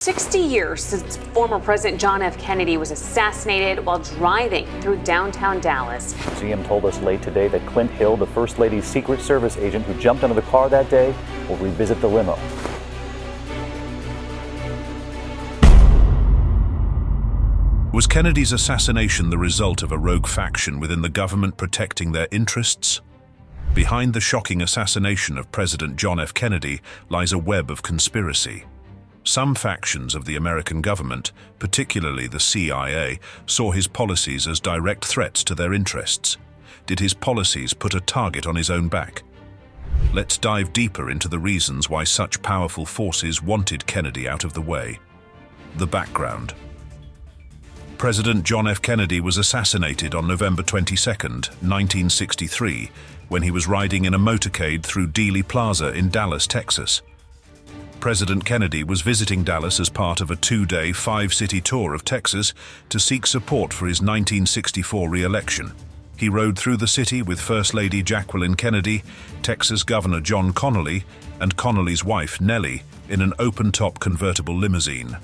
60 years since former President John F. Kennedy was assassinated while driving through downtown Dallas. GM told us late today that Clint Hill, the First Lady's Secret Service agent who jumped out of the car that day, will revisit the limo. Was Kennedy's assassination the result of a rogue faction within the government protecting their interests? Behind the shocking assassination of President John F. Kennedy lies a web of conspiracy. Some factions of the American government, particularly the CIA, saw his policies as direct threats to their interests. Did his policies put a target on his own back? Let's dive deeper into the reasons why such powerful forces wanted Kennedy out of the way. The background. President John F. Kennedy was assassinated on November 22, 1963, when he was riding in a motorcade through Dealey Plaza in Dallas, Texas. President Kennedy was visiting Dallas as part of a two-day, five-city tour of Texas to seek support for his 1964 re-election. He rode through the city with First Lady Jacqueline Kennedy, Texas Governor John Connally, and Connally's wife, Nellie, in an open-top convertible limousine.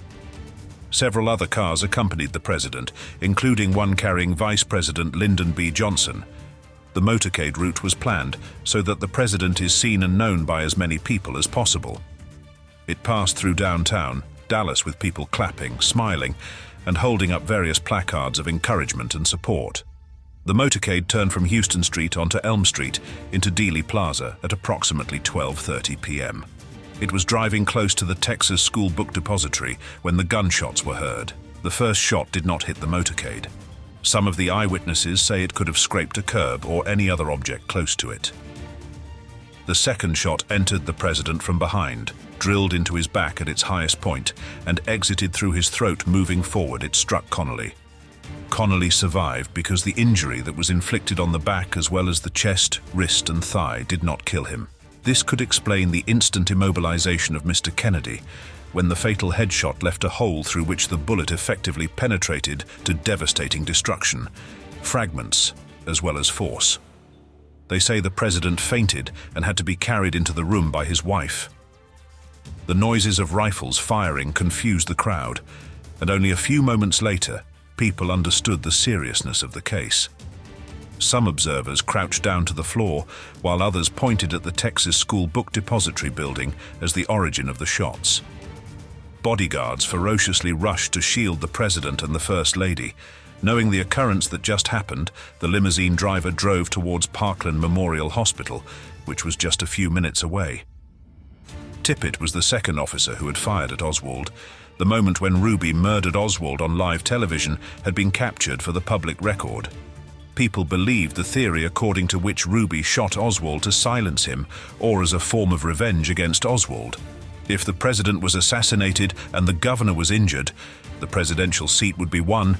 Several other cars accompanied the president, including one carrying Vice President Lyndon B. Johnson. The motorcade route was planned so that the president is seen and known by as many people as possible. It passed through downtown Dallas with people clapping, smiling, and holding up various placards of encouragement and support. The motorcade turned from Houston Street onto Elm Street into Dealey Plaza at approximately 12:30 p.m. It was driving close to the Texas School Book Depository when the gunshots were heard. The first shot did not hit the motorcade. Some of the eyewitnesses say it could have scraped a curb or any other object close to it. The second shot entered the president from behind, drilled into his back at its highest point, and exited through his throat. Moving forward, it struck Connally. Connally survived because the injury that was inflicted on the back as well as the chest, wrist, and thigh did not kill him. This could explain the instant immobilization of Mr. Kennedy, when the fatal headshot left a hole through which the bullet effectively penetrated to devastating destruction, fragments as well as force. They say the president fainted and had to be carried into the room by his wife. The noises of rifles firing confused the crowd, and only a few moments later, people understood the seriousness of the case. Some observers crouched down to the floor, while others pointed at the Texas School Book Depository building as the origin of the shots. Bodyguards ferociously rushed to shield the president and the First Lady. Knowing the occurrence that just happened, the limousine driver drove towards Parkland Memorial Hospital, which was just a few minutes away. Tippit was the second officer who had fired at Oswald. The moment when Ruby murdered Oswald on live television had been captured for the public record. People believed the theory according to which Ruby shot Oswald to silence him or as a form of revenge against Oswald. If the president was assassinated and the governor was injured, the presidential seat would be won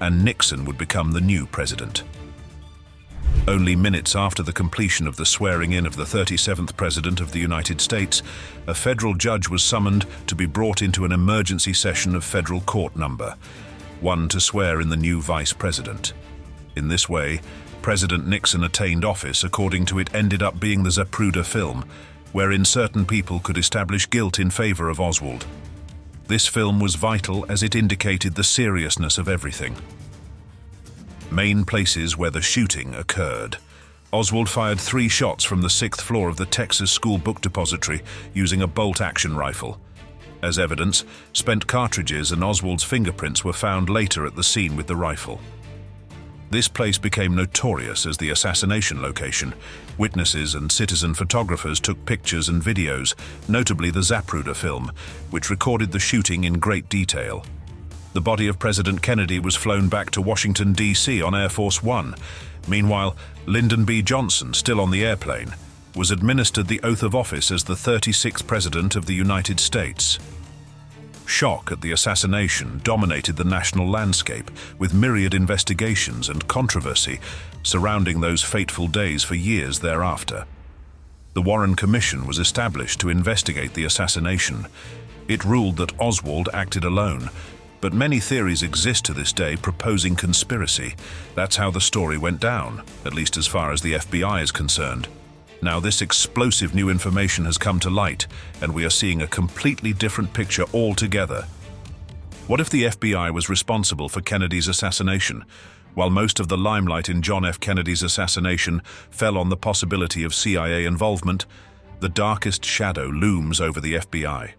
and Nixon would become the new president. Only minutes after the completion of the swearing-in of the 37th President of the United States, a federal judge was summoned to be brought into an emergency session of Federal Court Number 1 to swear in the new Vice President. In this way, President Nixon attained office. According to it, ended up being the Zapruder film, wherein certain people could establish guilt in favor of Oswald. This film was vital as it indicated the seriousness of everything. Main places where the shooting occurred. Oswald fired 3 shots from the 6th floor of the Texas School Book Depository using a bolt-action rifle. As evidence, spent cartridges and Oswald's fingerprints were found later at the scene with the rifle. This place became notorious as the assassination location. Witnesses and citizen photographers took pictures and videos, notably the Zapruder film, which recorded the shooting in great detail. The body of President Kennedy was flown back to Washington, D.C. on Air Force One. Meanwhile, Lyndon B. Johnson, still on the airplane, was administered the oath of office as the 36th President of the United States. Shock at the assassination dominated the national landscape, with myriad investigations and controversy surrounding those fateful days for years thereafter. The Warren Commission was established to investigate the assassination. It ruled that Oswald acted alone, but many theories exist to this day proposing conspiracy. That's how the story went down, at least as far as the FBI is concerned. Now this explosive new information has come to light, and we are seeing a completely different picture altogether. What if the FBI was responsible for Kennedy's assassination, while most of the limelight in John F. Kennedy's assassination fell on the possibility of CIA involvement? The darkest shadow looms over the FBI.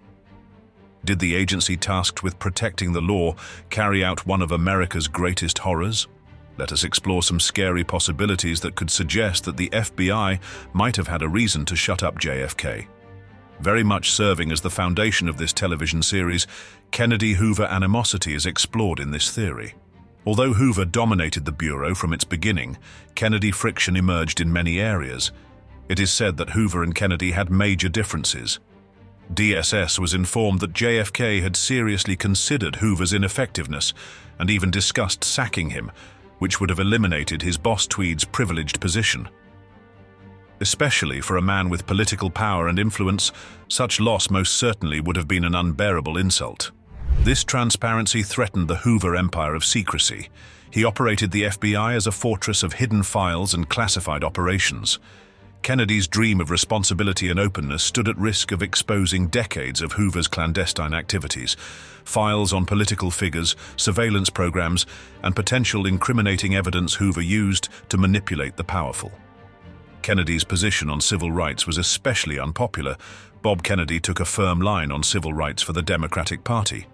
Did the agency tasked with protecting the law carry out one of America's greatest horrors? Let us explore some scary possibilities that could suggest that the FBI might have had a reason to shut up JFK. Very much serving as the foundation of this television series, Kennedy-Hoover animosity is explored in this theory. Although Hoover dominated the Bureau from its beginning, Kennedy friction emerged in many areas. It is said that Hoover and Kennedy had major differences. DSS was informed that JFK had seriously considered Hoover's ineffectiveness and even discussed sacking him, which would have eliminated his boss Tweed's privileged position. Especially for a man with political power and influence, such loss most certainly would have been an unbearable insult. This transparency threatened the Hoover empire of secrecy. He operated the FBI as a fortress of hidden files and classified operations. Kennedy's dream of responsibility and openness stood at risk of exposing decades of Hoover's clandestine activities, files on political figures, surveillance programs, and potential incriminating evidence Hoover used to manipulate the powerful. Kennedy's position on civil rights was especially unpopular. Bob Kennedy took a firm line on civil rights for the Democratic Party.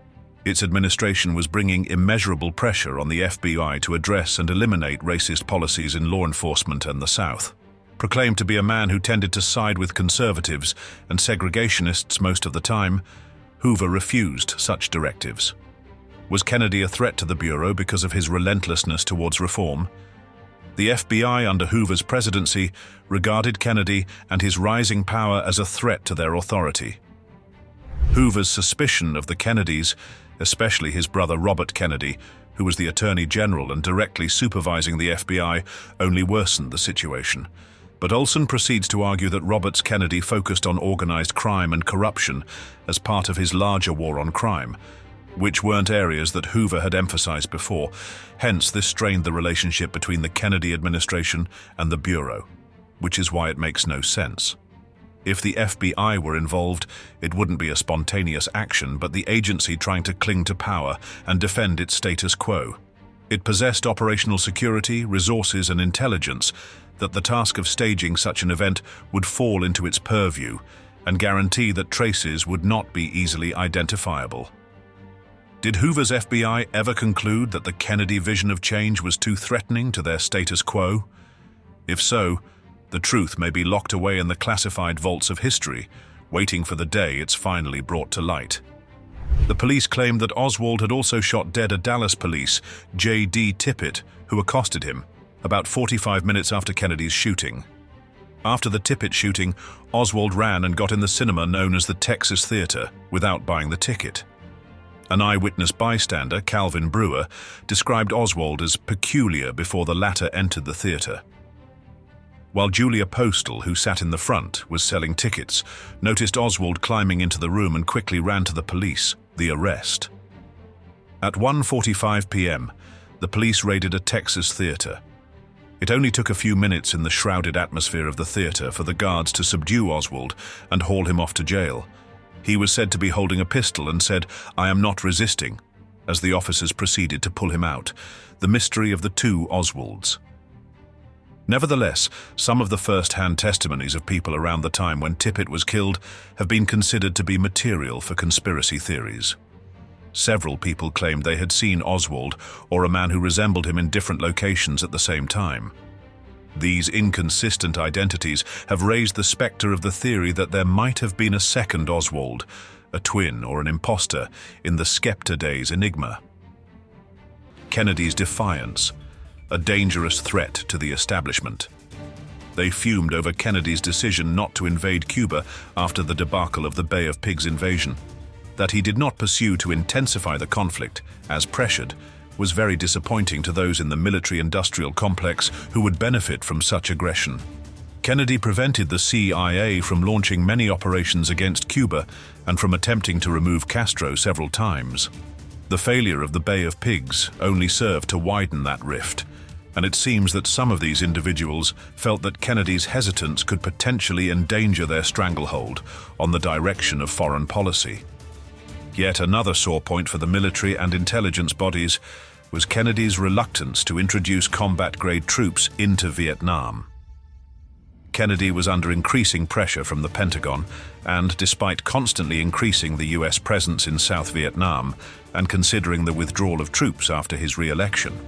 Its administration was bringing immeasurable pressure on the FBI to address and eliminate racist policies in law enforcement and the South. Proclaimed to be a man who tended to side with conservatives and segregationists most of the time, Hoover refused such directives. Was Kennedy a threat to the Bureau because of his relentlessness towards reform? The FBI under Hoover's presidency regarded Kennedy and his rising power as a threat to their authority. Hoover's suspicion of the Kennedys, especially his brother Robert Kennedy, who was the Attorney General and directly supervising the FBI, only worsened the situation. But Olson proceeds to argue that Robert Kennedy focused on organized crime and corruption as part of his larger war on crime, which weren't areas that Hoover had emphasized before. Hence, this strained the relationship between the Kennedy administration and the Bureau, which is why it makes no sense. If the FBI were involved, it wouldn't be a spontaneous action, but the agency trying to cling to power and defend its status quo. It possessed operational security, resources, and intelligence that the task of staging such an event would fall into its purview and guarantee that traces would not be easily identifiable. Did Hoover's FBI ever conclude that the Kennedy vision of change was too threatening to their status quo? If so, the truth may be locked away in the classified vaults of history, waiting for the day it's finally brought to light. The police claimed that Oswald had also shot dead a Dallas police, J.D. Tippit, who accosted him about 45 minutes after Kennedy's shooting. After the Tippit shooting, Oswald ran and got in the cinema known as the Texas Theater without buying the ticket. An eyewitness bystander, Calvin Brewer, described Oswald as peculiar before the latter entered the theater. While Julia Postal, who sat in the front, was selling tickets, noticed Oswald climbing into the room and quickly ran to the police, the arrest. At 1:45 p.m., the police raided a Texas theater. It only took a few minutes in the shrouded atmosphere of the theater for the guards to subdue Oswald and haul him off to jail. He was said to be holding a pistol and said, "I am not resisting," as the officers proceeded to pull him out. The mystery of the two Oswalds. Nevertheless, some of the first-hand testimonies of people around the time when Tippit was killed have been considered to be material for conspiracy theories. Several people claimed they had seen Oswald or a man who resembled him in different locations at the same time. These inconsistent identities have raised the specter of the theory that there might have been a second Oswald, a twin or an imposter, in the Skepta days enigma. Kennedy's defiance, a dangerous threat to the establishment. They fumed over Kennedy's decision not to invade Cuba after the debacle of the Bay of Pigs invasion. That he did not pursue to intensify the conflict, as pressured, was very disappointing to those in the military-industrial complex who would benefit from such aggression. Kennedy prevented the CIA from launching many operations against Cuba and from attempting to remove Castro several times. The failure of the Bay of Pigs only served to widen that rift, and it seems that some of these individuals felt that Kennedy's hesitance could potentially endanger their stranglehold on the direction of foreign policy. Yet another sore point for the military and intelligence bodies was Kennedy's reluctance to introduce combat-grade troops into Vietnam. Kennedy was under increasing pressure from the Pentagon, and despite constantly increasing the US presence in South Vietnam and considering the withdrawal of troops after his re-election,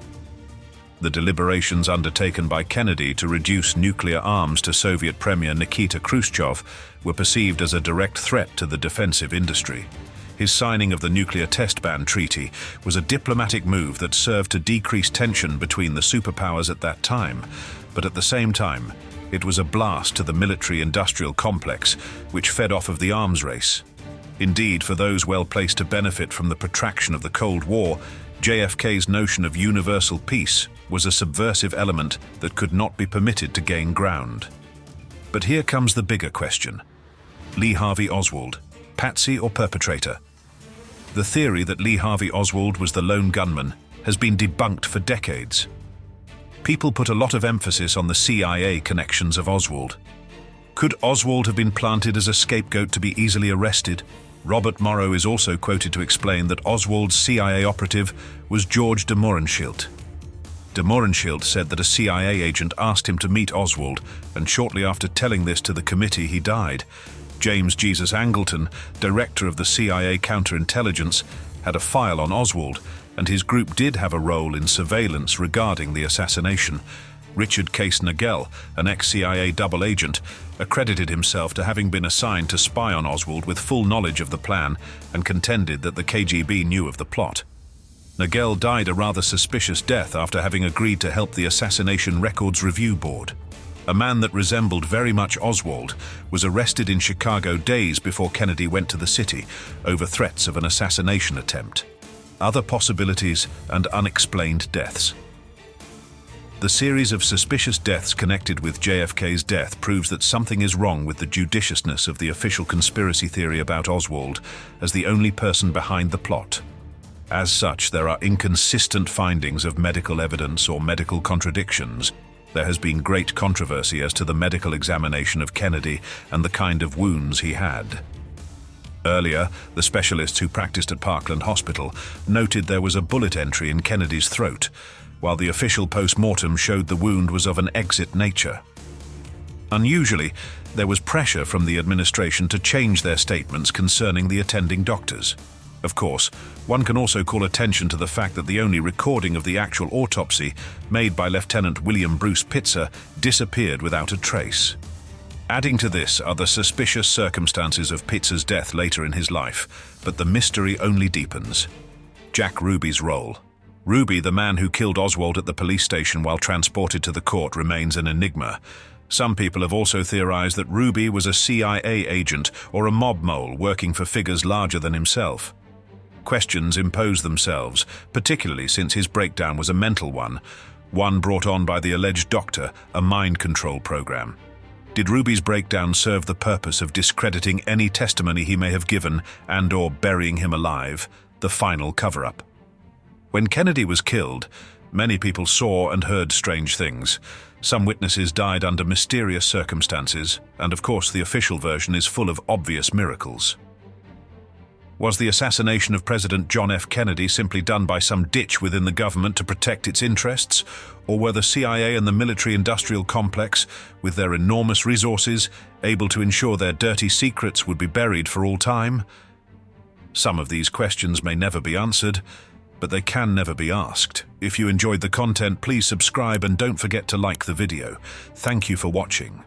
the deliberations undertaken by Kennedy to reduce nuclear arms to Soviet Premier Nikita Khrushchev were perceived as a direct threat to the defensive industry. His signing of the Nuclear Test Ban Treaty was a diplomatic move that served to decrease tension between the superpowers at that time, but at the same time, it was a blast to the military-industrial complex, which fed off of the arms race. Indeed, for those well-placed to benefit from the protraction of the Cold War, JFK's notion of universal peace was a subversive element that could not be permitted to gain ground. But here comes the bigger question. Lee Harvey Oswald, patsy or perpetrator? The theory that Lee Harvey Oswald was the lone gunman has been debunked for decades. People put a lot of emphasis on the CIA connections of Oswald. Could Oswald have been planted as a scapegoat to be easily arrested? Robert Morrow is also quoted to explain that Oswald's CIA operative was George de Mohrenschildt. De Mohrenschildt said that a CIA agent asked him to meet Oswald, and shortly after telling this to the committee, he died. James Jesus Angleton, director of the CIA counterintelligence, had a file on Oswald, and his group did have a role in surveillance regarding the assassination. Richard Case Nagel, an ex-CIA double agent, accredited himself to having been assigned to spy on Oswald with full knowledge of the plan and contended that the KGB knew of the plot. Nagel died a rather suspicious death after having agreed to help the Assassination Records Review Board. A man that resembled very much Oswald was arrested in Chicago days before Kennedy went to the city over threats of an assassination attempt. Other possibilities and unexplained deaths. The series of suspicious deaths connected with JFK's death proves that something is wrong with the judiciousness of the official conspiracy theory about Oswald as the only person behind the plot. As such, there are inconsistent findings of medical evidence or medical contradictions. There has been great controversy as to the medical examination of Kennedy and the kind of wounds he had. Earlier, the specialists who practiced at Parkland Hospital noted there was a bullet entry in Kennedy's throat, while the official post-mortem showed the wound was of an exit nature. Unusually, there was pressure from the administration to change their statements concerning the attending doctors. Of course, one can also call attention to the fact that the only recording of the actual autopsy, made by Lieutenant William Bruce Pitzer, disappeared without a trace. Adding to this are the suspicious circumstances of Pitzer's death later in his life, but the mystery only deepens. Jack Ruby's role. Ruby, the man who killed Oswald at the police station while transported to the court, remains an enigma. Some people have also theorized that Ruby was a CIA agent or a mob mole working for figures larger than himself. Questions impose themselves, particularly since his breakdown was a mental one brought on by the alleged doctor, a mind control program. Did Ruby's breakdown serve the purpose of discrediting any testimony he may have given and/or burying him alive, the final cover-up? When Kennedy was killed, many people saw and heard strange things. Some witnesses died under mysterious circumstances, and of course the official version is full of obvious miracles. Was the assassination of President John F. Kennedy simply done by some ditch within the government to protect its interests? Or were the CIA and the military-industrial complex, with their enormous resources, able to ensure their dirty secrets would be buried for all time? Some of these questions may never be answered, but they can never be asked. If you enjoyed the content, please subscribe and don't forget to like the video. Thank you for watching.